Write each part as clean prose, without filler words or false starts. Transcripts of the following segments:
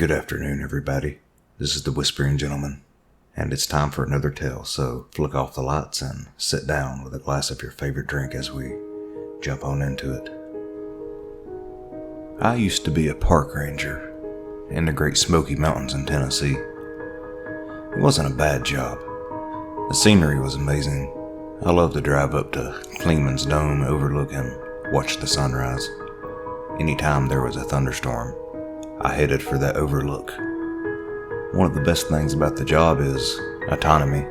Good afternoon, everybody. This is the Whispering Gentleman, and it's time for another tale, so flick off the lights and sit down with a glass of your favorite drink as we jump on into it. I used to be a park ranger in the Great Smoky Mountains in Tennessee. It wasn't a bad job. The scenery was amazing. I loved to drive up to Kleeman's Dome, overlook and watch the sunrise. Anytime there was a thunderstorm, I headed for that overlook. One of the best things about the job is autonomy.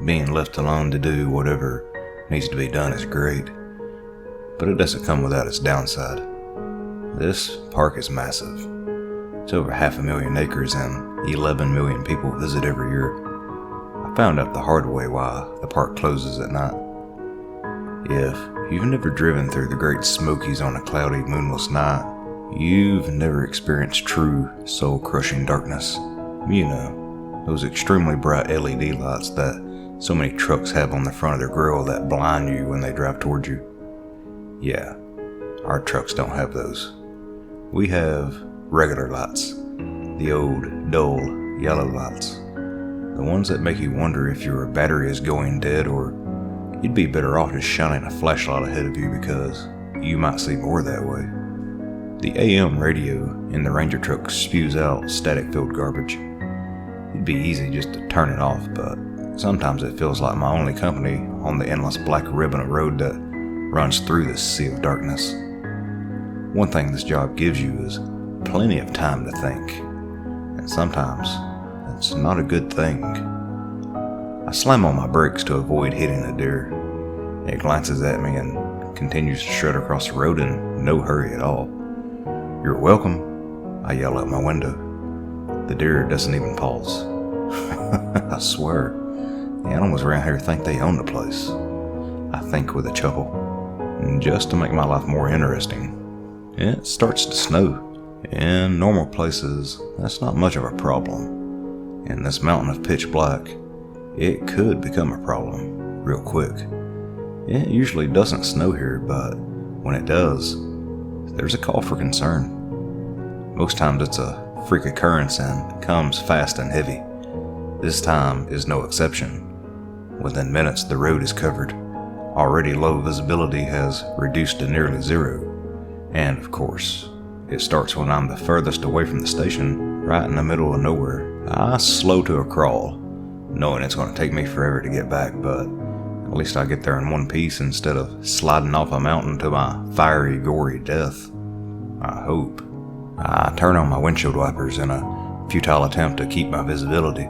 Being left alone to do whatever needs to be done is great, but it doesn't come without its downside. This park is massive. It's over 500,000 acres and 11 million people visit every year. I found out the hard way why the park closes at night. If you've never driven through the Great Smokies on a cloudy, moonless night, you've never experienced true, soul-crushing darkness. You know, those extremely bright LED lights that so many trucks have on the front of their grill that blind you when they drive towards you. Yeah, our trucks don't have those. We have regular lights, the old, dull, yellow lights. The ones that make you wonder if your battery is going dead or you'd be better off just shining a flashlight ahead of you because you might see more that way. The AM radio in the Ranger truck spews out static-filled garbage. It'd be easy just to turn it off, but sometimes it feels like my only company on the endless black ribbon of road that runs through this sea of darkness. One thing this job gives you is plenty of time to think, and sometimes it's not a good thing. I slam on my brakes to avoid hitting a deer. It glances at me and continues to shred across the road in no hurry at all. "You're welcome," I yell out my window. The deer doesn't even pause. I swear, the animals around here think they own the place. I think with a chuckle. Just to make my life more interesting, it starts to snow. In normal places, that's not much of a problem. In this mountain of pitch black, it could become a problem real quick. It usually doesn't snow here, but when it does, there's a call for concern. Most times it's a freak occurrence and comes fast and heavy. This time is no exception. Within minutes, the road is covered. Already low visibility has reduced to nearly zero. And of course, it starts when I'm the furthest away from the station, right in the middle of nowhere. I slow to a crawl, knowing it's going to take me forever to get back, but at least I get there in one piece instead of sliding off a mountain to my fiery, gory death. I hope. I turn on my windshield wipers in a futile attempt to keep my visibility.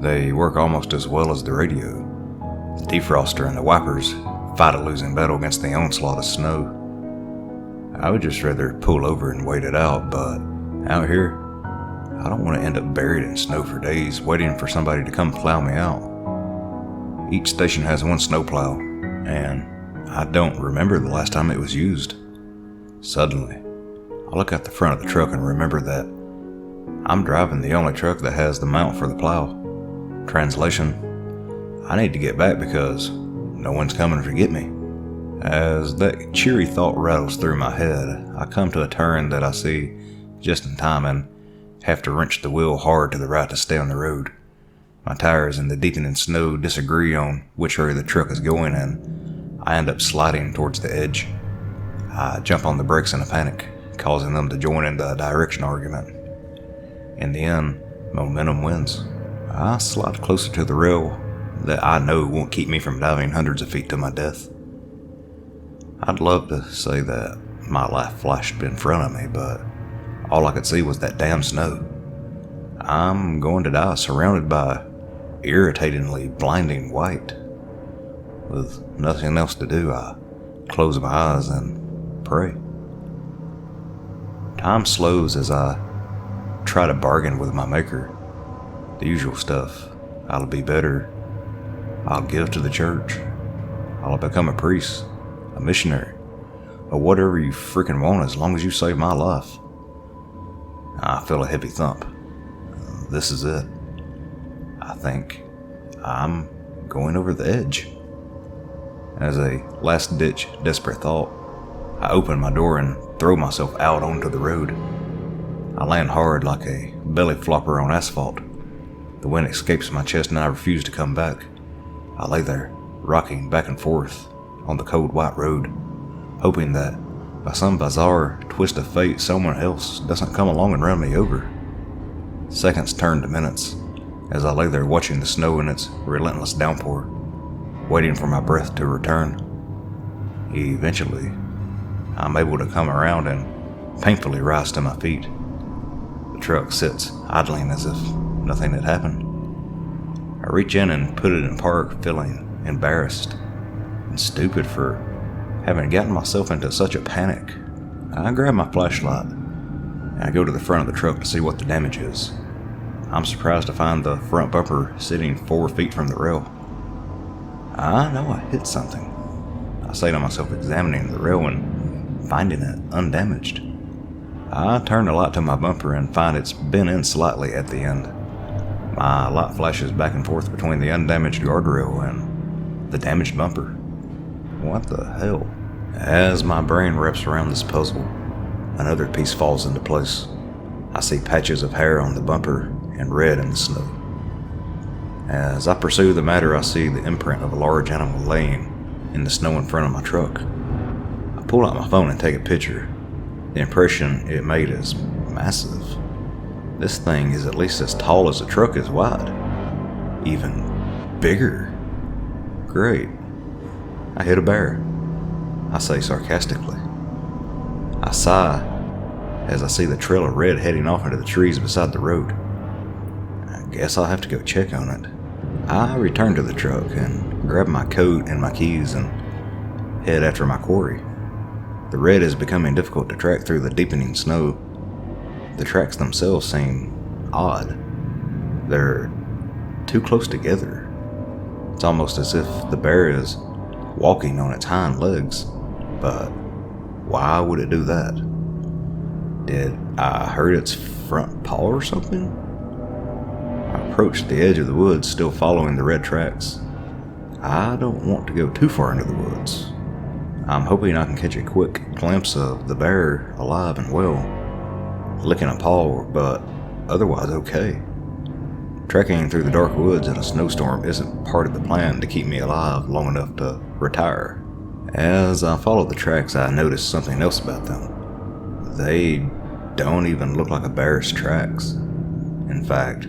They work almost as well as the radio. The defroster and the wipers fight a losing battle against the onslaught of snow. I would just rather pull over and wait it out, but out here, I don't want to end up buried in snow for days waiting for somebody to come plow me out. Each station has one snowplow, and I don't remember the last time it was used. Suddenly, I look at the front of the truck and remember that I'm driving the only truck that has the mount for the plow. Translation: I need to get back because no one's coming to get me. As that cheery thought rattles through my head, I come to a turn that I see just in time and have to wrench the wheel hard to the right to stay on the road. My tires in the deepening snow disagree on which way the truck is going, and I end up sliding towards the edge. I jump on the brakes in a panic, causing them to join in the direction argument. In the end, momentum wins. I slide closer to the rail that I know won't keep me from diving hundreds of feet to my death. I'd love to say that my life flashed in front of me, but all I could see was that damn snow. I'm going to die surrounded by irritatingly blinding white. With nothing else to do, I close my eyes and pray. Time slows as I try to bargain with my maker. The usual stuff. I'll be better. I'll give to the church. I'll become a priest, a missionary, or whatever you freaking want as long as you save my life. I feel a heavy thump. This is it. I think I'm going over the edge. As a last-ditch, desperate thought, I open my door and throw myself out onto the road. I land hard like a belly flopper on asphalt. The wind escapes my chest and I refuse to come back. I lay there, rocking back and forth on the cold white road, hoping that by some bizarre twist of fate someone else doesn't come along and run me over. Seconds turn to minutes as I lay there watching the snow in its relentless downpour, waiting for my breath to return. Eventually, I'm able to come around and painfully rise to my feet. The truck sits idling as if nothing had happened. I reach in and put it in park, feeling embarrassed and stupid for having gotten myself into such a panic. I grab my flashlight and I go to the front of the truck to see what the damage is. I'm surprised to find the front bumper sitting 4 feet from the rail. I know I hit something. I say to myself, examining the rail and finding it undamaged. I turn the light to my bumper and find it's bent in slightly at the end. My light flashes back and forth between the undamaged guardrail and the damaged bumper. What the hell? As my brain wraps around this puzzle, another piece falls into place. I see patches of hair on the bumper and red in the snow. As I pursue the matter, I see the imprint of a large animal laying in the snow in front of my truck. I pull out my phone and take a picture. The impression it made is massive. This thing is at least as tall as the truck is wide. Even bigger. Great. I hit a bear, I say sarcastically. I sigh as I see the trail of red heading off into the trees beside the road. I guess I'll have to go check on it. I return to the truck and grab my coat and my keys and head after my quarry. The red is becoming difficult to track through the deepening snow. The tracks themselves seem odd. They're too close together. It's almost as if the bear is walking on its hind legs. But why would it do that? Did I hurt its front paw or something? I approached the edge of the woods, still following the red tracks. I don't want to go too far into the woods. I'm hoping I can catch a quick glimpse of the bear alive and well, licking a paw, but otherwise okay. Trekking through the dark woods in a snowstorm isn't part of the plan to keep me alive long enough to retire. As I follow the tracks, I notice something else about them. They don't even look like a bear's tracks. In fact,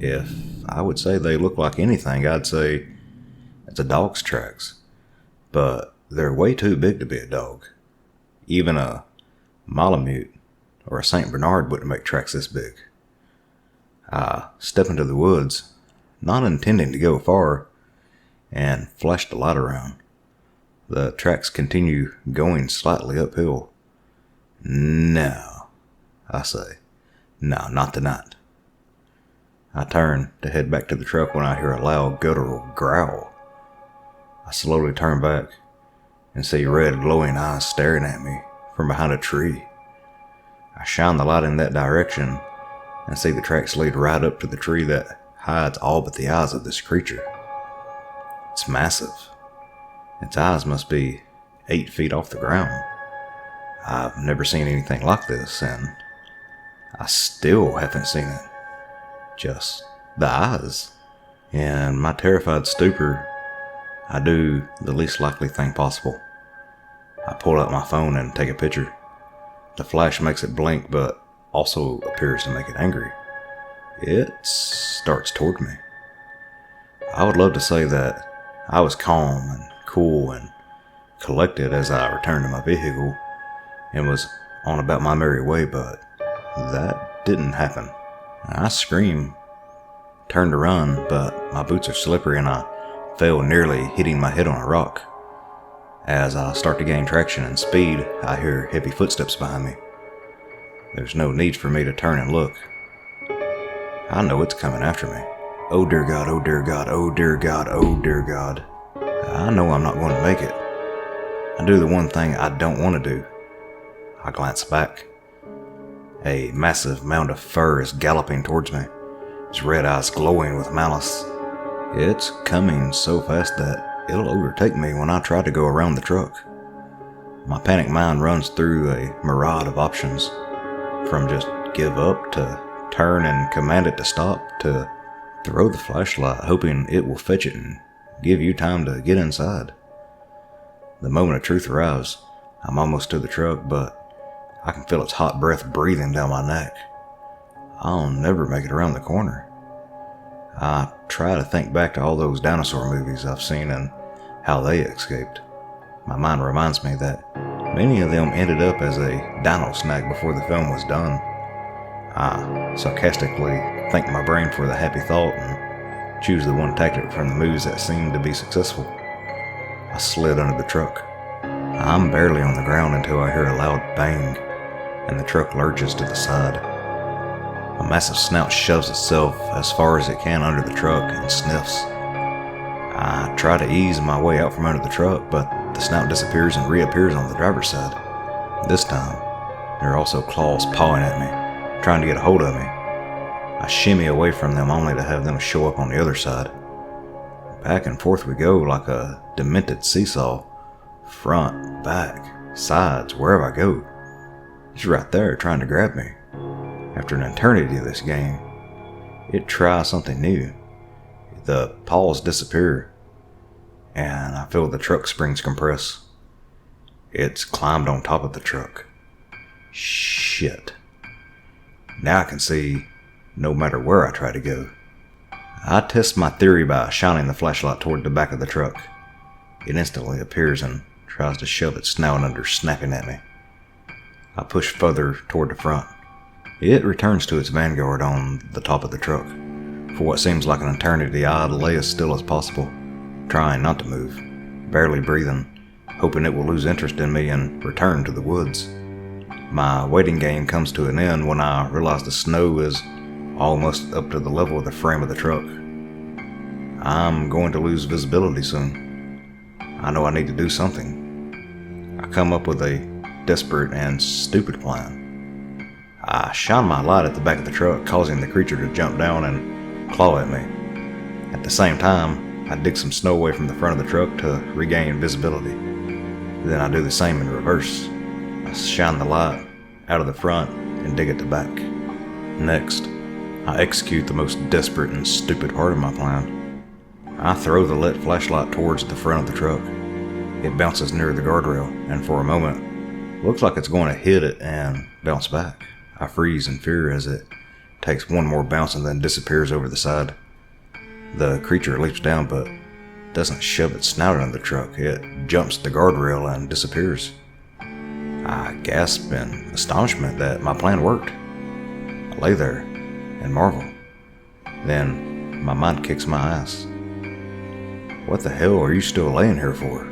if I would say they look like anything, I'd say it's a dog's tracks. But they're way too big to be a dog. Even a Malamute or a St. Bernard wouldn't make tracks this big. I step into the woods, not intending to go far, and flash the light around. The tracks continue going slightly uphill. No, I say. No, not tonight. I turn to head back to the truck when I hear a loud guttural growl. I slowly turn back and see red glowing eyes staring at me from behind a tree. I shine the light in that direction and see the tracks lead right up to the tree that hides all but the eyes of this creature. It's massive. Its eyes must be 8 feet off the ground. I've never seen anything like this, and I still haven't seen it. Just the eyes. In my terrified stupor, I do the least likely thing possible. I pull out my phone and take a picture. The flash makes it blink, but also appears to make it angry. It starts toward me. I would love to say that I was calm and cool and collected as I returned to my vehicle and was on about my merry way, but that didn't happen. I scream, turn to run, but my boots are slippery and I fell, nearly hitting my head on a rock. As I start to gain traction and speed, I hear heavy footsteps behind me. There's no need for me to turn and look. I know it's coming after me. Oh dear God, oh dear God, oh dear God, oh dear God. I know I'm not going to make it. I do the one thing I don't want to do. I glance back. A massive mound of fur is galloping towards me, its red eyes glowing with malice. It's coming so fast that it'll overtake me when I try to go around the truck. My panicked mind runs through a myriad of options, From just give up to turn and command it to stop to throw the flashlight hoping it will fetch it and give you time to get inside. The moment of truth arrives, I'm almost to the truck, but I can feel its hot breath breathing down my neck. I'll never make it around the corner. I try to think back to all those dinosaur movies I've seen and how they escaped. My mind reminds me that many of them ended up as a dino snack before the film was done. I sarcastically thank my brain for the happy thought and choose the one tactic from the movies that seemed to be successful. I slid under the truck. I'm barely on the ground until I hear a loud bang, and the truck lurches to the side. A massive snout shoves itself as far as it can under the truck and sniffs. I try to ease my way out from under the truck, but the snout disappears and reappears on the driver's side. This time, there are also claws pawing at me, trying to get a hold of me. I shimmy away from them only to have them show up on the other side. Back and forth we go like a demented seesaw. Front, back, sides, wherever I go. It's right there trying to grab me. After an eternity of this game, it tries something new. The paws disappear, and I feel the truck springs compress. It's climbed on top of the truck. Shit. Now I can see no matter where I try to go. I test my theory by shining the flashlight toward the back of the truck. It instantly appears and tries to shove its snout under, snapping at me. I push further toward the front. It returns to its vanguard on the top of the truck. For what seems like an eternity, I lay as still as possible, trying not to move, barely breathing, hoping it will lose interest in me and return to the woods. My waiting game comes to an end when I realize the snow is almost up to the level of the frame of the truck. I'm going to lose visibility soon. I know I need to do something. I come up with a desperate and stupid plan. I shine my light at the back of the truck, causing the creature to jump down and claw at me. At the same time, I dig some snow away from the front of the truck to regain visibility. Then I do the same in reverse. I shine the light out of the front and dig at the back. Next, I execute the most desperate and stupid part of my plan. I throw the lit flashlight towards the front of the truck. It bounces near the guardrail, and for a moment, looks like it's going to hit it and bounce back. I freeze in fear as it takes one more bounce and then disappears over the side. The creature leaps down but doesn't shove its snout under the truck. It jumps the guardrail and disappears. I gasp in astonishment that my plan worked. I lay there and marvel. Then my mind kicks my ass. What the hell are you still laying here for?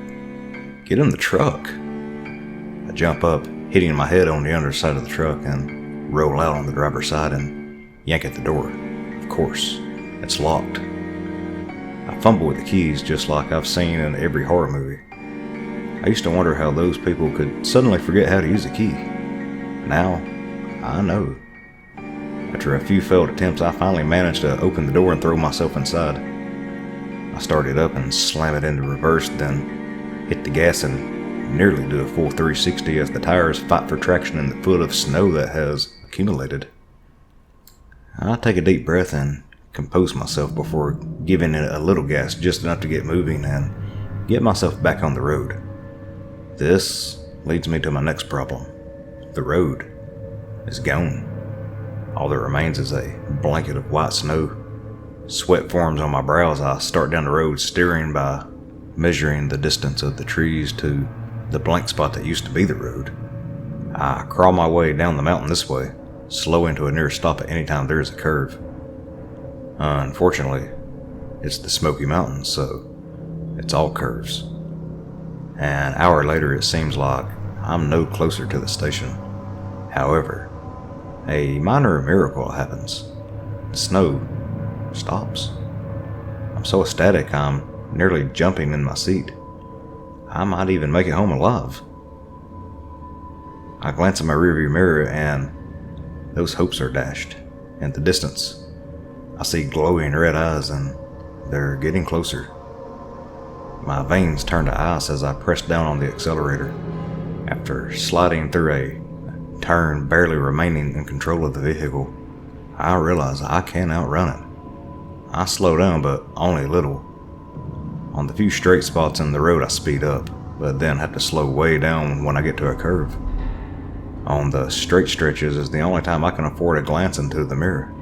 Get in the truck. I jump up, hitting my head on the underside of the truck, and roll out on the driver's side and yank at the door. Of course, it's locked. I fumble with the keys just like I've seen in every horror movie. I used to wonder how those people could suddenly forget how to use a key. Now, I know. After a few failed attempts, I finally managed to open the door and throw myself inside. I start it up and slam it into reverse, then hit the gas and nearly do a full 360 as the tires fight for traction in the foot of snow that has accumulated. I take a deep breath and compose myself before giving it a little gas just enough to get moving and get myself back on the road. This leads me to my next problem. The road is gone. All that remains is a blanket of white snow. Sweat forms on my brow as I start down the road, steering by measuring the distance of the trees to the blank spot that used to be the road. I crawl my way down the mountain this way, slowing to a near stop at any time there is a curve. Unfortunately, it's the Smoky Mountains, so it's all curves. An hour later, it seems like I'm no closer to the station. However, a minor miracle happens. The snow stops. I'm so ecstatic I'm nearly jumping in my seat. I might even make it home alive. I glance in my rearview mirror and those hopes are dashed. In the distance, I see glowing red eyes and they're getting closer. My veins turn to ice as I press down on the accelerator. After sliding through a turn, barely remaining in control of the vehicle, I realize I can outrun it. I slow down, but only a little. On the few straight spots in the road, I speed up, but then have to slow way down when I get to a curve. On the straight stretches is the only time I can afford a glance into the mirror.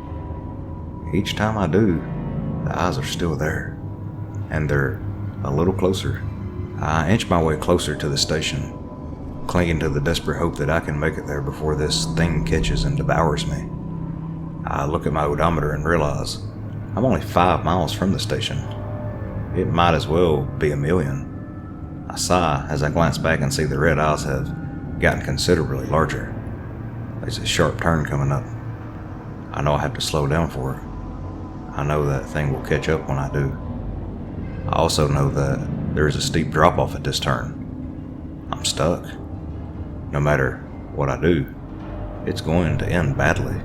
Each time I do, the eyes are still there, and they're a little closer. I inch my way closer to the station, clinging to the desperate hope that I can make it there before this thing catches and devours me. I look at my odometer and realize I'm only 5 miles from the station. It might as well be a million. I sigh as I glance back and see the red eyes have gotten considerably larger. There's a sharp turn coming up. I know I have to slow down for it. I know that thing will catch up when I do. I also know that there is a steep drop off at this turn. I'm stuck. No matter what I do, it's going to end badly.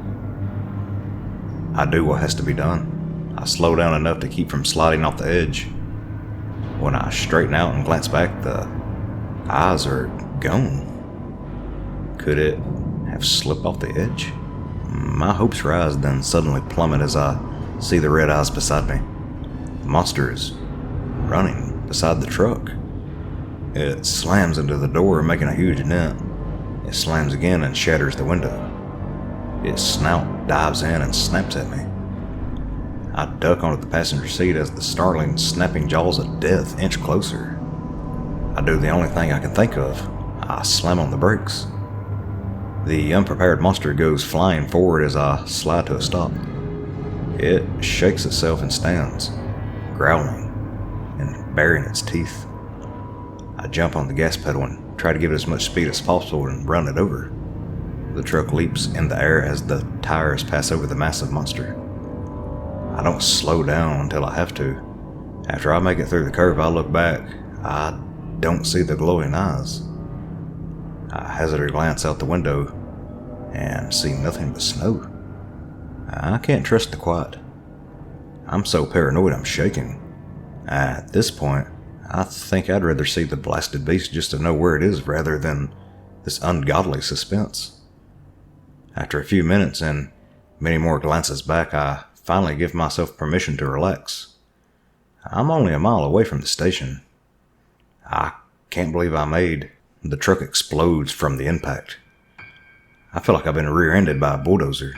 I do what has to be done. I slow down enough to keep from sliding off the edge. When I straighten out and glance back, the eyes are gone. Could it have slipped off the edge? My hopes rise, then suddenly plummet as I see the red eyes beside me. The monster is running beside the truck. It slams into the door, making a huge dent. It slams again and shatters the window. Its snout dives in and snaps at me. I duck onto the passenger seat as the snarling, snapping jaws of death inch closer. I do the only thing I can think of. I slam on the brakes. The unprepared monster goes flying forward as I slide to a stop. It shakes itself and stands, growling and baring its teeth. I jump on the gas pedal and try to give it as much speed as possible and run it over. The truck leaps in the air as the tires pass over the massive monster. I don't slow down until I have to. After I make it through the curve, I look back. I don't see the glowing eyes. I hazard a glance out the window and see nothing but snow. I can't trust the quiet. I'm so paranoid I'm shaking. At this point, I think I'd rather see the blasted beast just to know where it is rather than this ungodly suspense. After a few minutes and many more glances back, I finally give myself permission to relax. I'm only a mile away from the station. I can't believe I made. The truck explodes from the impact. I feel like I've been rear-ended by a bulldozer.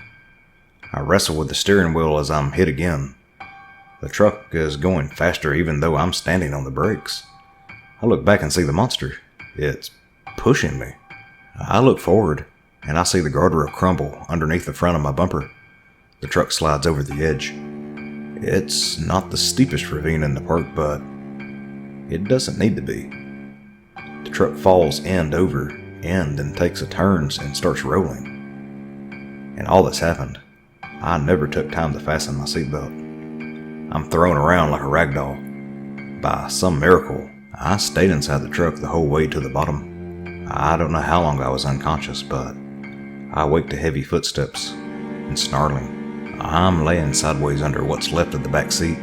I wrestle with the steering wheel as I'm hit again. The truck is going faster even though I'm standing on the brakes. I look back and see the monster. It's pushing me. I look forward and I see the guardrail crumble underneath the front of my bumper. The truck slides over the edge. It's not the steepest ravine in the park, but it doesn't need to be. The truck falls end over end and takes a turn and starts rolling. And all that's happened, I never took time to fasten my seatbelt. I'm thrown around like a rag doll. By some miracle, I stayed inside the truck the whole way to the bottom. I don't know how long I was unconscious, but I wake to heavy footsteps and snarling. I'm laying sideways under what's left of the back seat.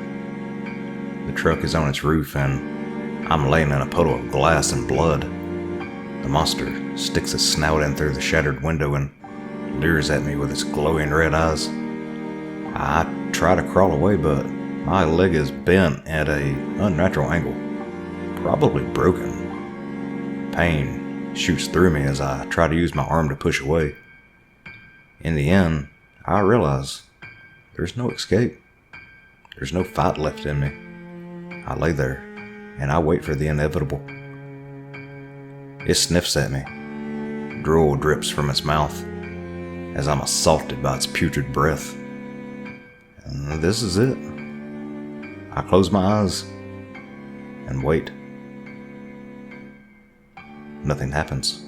The truck is on its roof and I'm laying in a puddle of glass and blood. The monster sticks its snout in through the shattered window and leers at me with its glowing red eyes. I try to crawl away, but my leg is bent at an unnatural angle, probably broken. Pain shoots through me as I try to use my arm to push away. In the end, I realize there's no escape. There's no fight left in me. I lay there and I wait for the inevitable. It sniffs at me. Drool drips from its mouth as I'm assaulted by its putrid breath. And this is it. I close my eyes and wait. Nothing happens.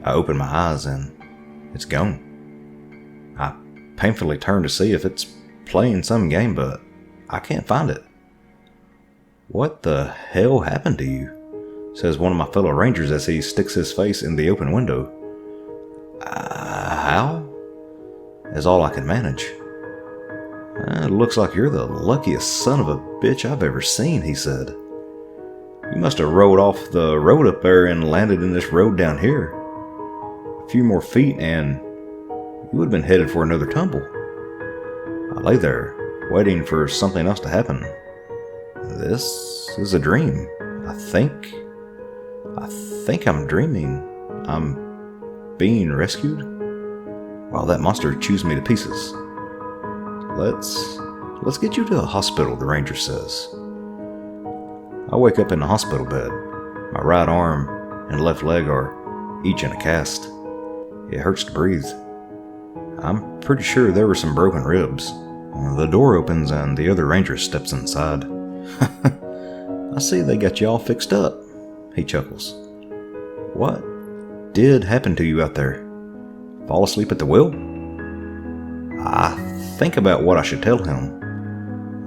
I open my eyes and it's gone. I painfully turn to see if it's playing some game, but I can't find it. "What the hell happened to you?" says one of my fellow rangers as he sticks his face in the open window. How? Is all I can manage. "It looks like you're the luckiest son of a bitch I've ever seen," he said. "You must have rolled off the road up there and landed in this road down here. A few more feet and you would have been headed for another tumble. I lay there, waiting for something else to happen. This is a dream. I think I'm dreaming. I'm being rescued while that monster chews me to pieces. Let's get you to a hospital, the ranger says. I wake up in the hospital bed. My right arm and left leg are each in a cast. It hurts to breathe. I'm pretty sure there were some broken ribs. The door opens and the other ranger steps inside. I see they got you all fixed up, he chuckles. What did happen to you out there? Fall asleep at the wheel? I think about what I should tell him.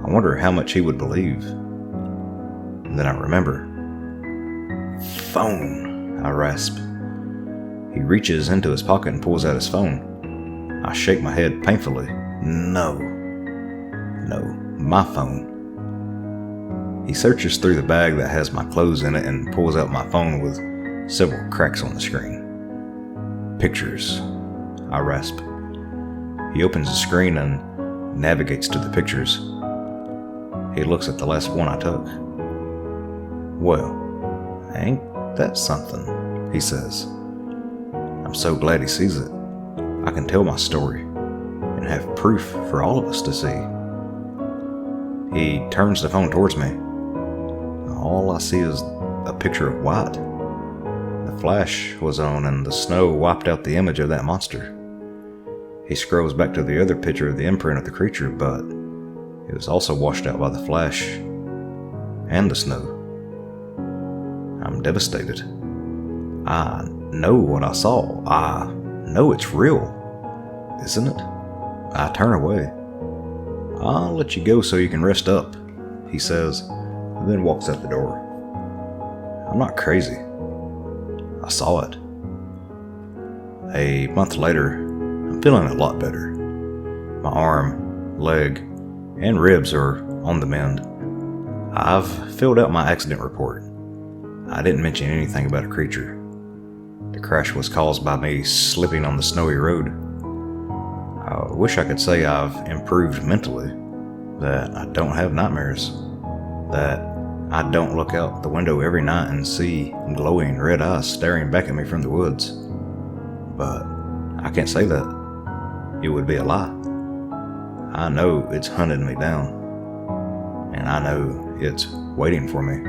I wonder how much he would believe. And then I remember. Phone, I rasp. He reaches into his pocket and pulls out his phone. I shake my head painfully. No, my phone. He searches through the bag that has my clothes in it and pulls out my phone with several cracks on the screen. Pictures, I rasp. He opens the screen and navigates to the pictures. He looks at the last one I took. Well, ain't that something, he says. I'm so glad he sees it. I can tell my story and have proof for all of us to see. He turns the phone towards me. All I see is a picture of white. The flash was on and the snow wiped out the image of that monster. He scrolls back to the other picture of the imprint of the creature, but it was also washed out by the flash and the snow. I'm devastated. I know what I saw. I know it's real, isn't it? I turn away. I'll let you go so you can rest up, he says, and then walks out the door. I'm not crazy. I saw it. A month later, I'm feeling a lot better. My arm, leg, and ribs are on the mend. I've filled out my accident report. I didn't mention anything about a creature. The crash was caused by me slipping on the snowy road. I wish I could say I've improved mentally, that I don't have nightmares, that I don't look out the window every night and see glowing red eyes staring back at me from the woods. But I can't say that. It would be a lie. I know it's hunting me down, and I know it's waiting for me.